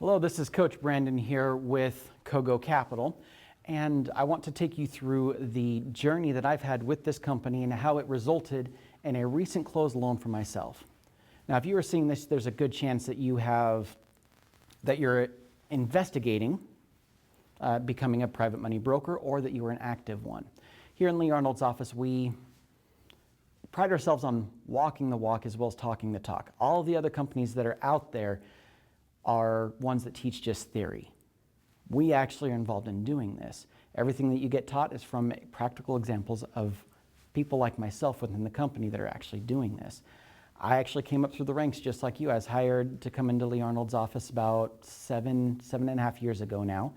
Hello, this is Coach Brandon here with Cogo Capital, and I want to take you through the journey that I've had with this company and how it resulted in a recent closed loan for myself. Now, if you are seeing this, there's a good chance that you're investigating becoming a private money broker, or that you are an active one. Here in Lee Arnold's office, we pride ourselves on walking the walk as well as talking the talk. All of the other companies that are out there are ones that teach just theory. We actually are involved in doing this. Everything that you get taught is from practical examples of people like myself within the company that are actually doing this. I actually came up through the ranks just like you. I was hired to come into Lee Arnold's office about seven and a half years ago now.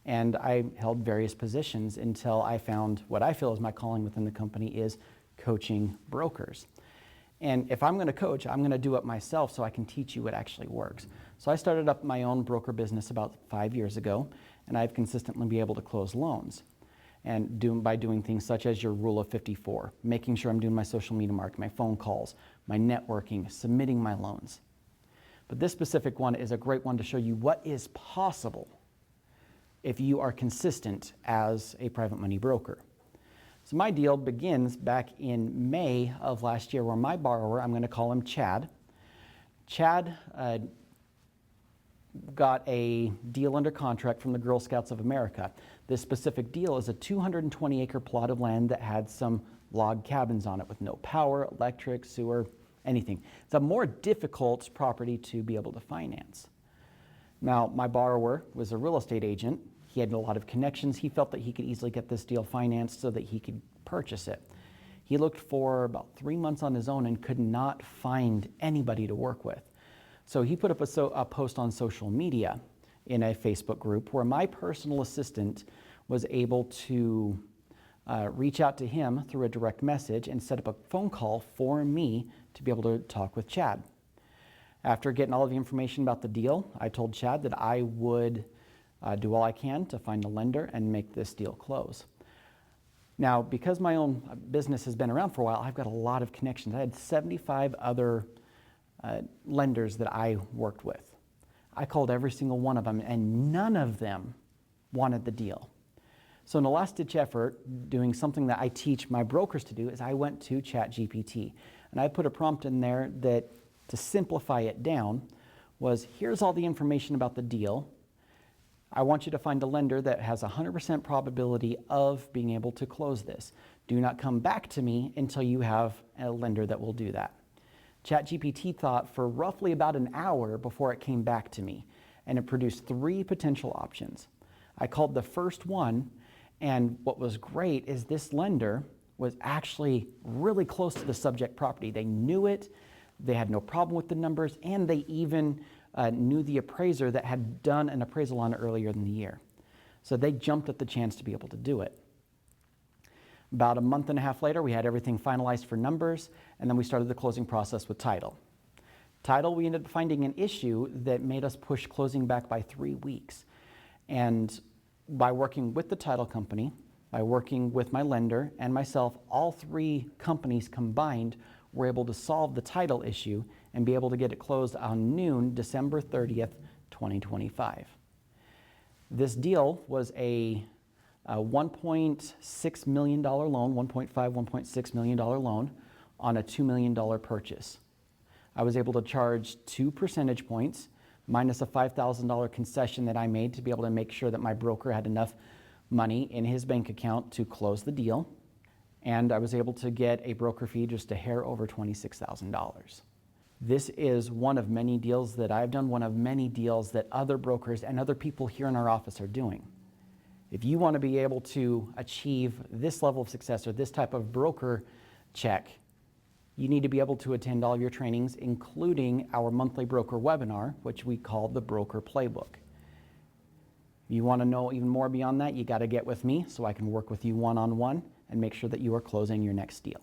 And I held various positions until I found what I feel is my calling within the company is coaching brokers. And if I'm going to coach, I'm going to do it myself so I can teach you what actually works. So I started up my own broker business about 5 years ago, and I've consistently been able to close loans. And by doing things such as your rule of 54, making sure I'm doing my social media marketing, my phone calls, my networking, submitting my loans. But this specific one is a great one to show you what is possible if you are consistent as a private money broker. So my deal begins back in May of last year, where my borrower, I'm going to call him Chad. Chad got a deal under contract from the Girl Scouts of America. This specific deal is a 220-acre plot of land that had some log cabins on it with no power, electric, sewer, anything. It's a more difficult property to be able to finance. Now, my borrower was a real estate agent. He had a lot of connections. He felt that he could easily get this deal financed so that he could purchase it. He looked for about 3 months on his own and could not find anybody to work with. So he put up a post on social media in a Facebook group where my personal assistant was able to reach out to him through a direct message and set up a phone call for me to be able to talk with Chad. After getting all of the information about the deal, I told Chad that I would do all I can to find a lender and make this deal close. Now, because my own business has been around for a while, I've got a lot of connections. I had 75 other lenders that I worked with. I called every single one of them, and none of them wanted the deal. So in a last-ditch effort, doing something that I teach my brokers to do, is I went to ChatGPT, and I put a prompt in there that, to simplify it down, was here's all the information about the deal. I want you to find a lender that has 100% probability of being able to close this. Do not come back to me until you have a lender that will do that. ChatGPT thought for roughly about an hour before it came back to me, and it produced 3 potential options. I called the first one, and what was great is this lender was actually really close to the subject property. They knew it, they had no problem with the numbers, and they even knew the appraiser that had done an appraisal on it earlier in the year. So they jumped at the chance to be able to do it. About a month and a half later, we had everything finalized for numbers, and then we started the closing process with title. Title, we ended up finding an issue that made us push closing back by 3 weeks. And by working with the title company, by working with my lender and myself, all 3 companies combined were able to solve the title issue and be able to get it closed on noon, December 30th, 2025. This deal was a $1.6 million loan, $1.6 million loan on a $2 million purchase. I was able to charge 2 percentage points minus a $5,000 concession that I made to be able to make sure that my broker had enough money in his bank account to close the deal. And I was able to get a broker fee just a hair over $26,000. This is one of many deals that I've done, one of many deals that other brokers and other people here in our office are doing. If you want to be able to achieve this level of success or this type of broker check, you need to be able to attend all of your trainings, including our monthly broker webinar, which we call the Broker Playbook. If you want to know even more beyond that, you got to get with me so I can work with you one-on-one and make sure that you are closing your next deal.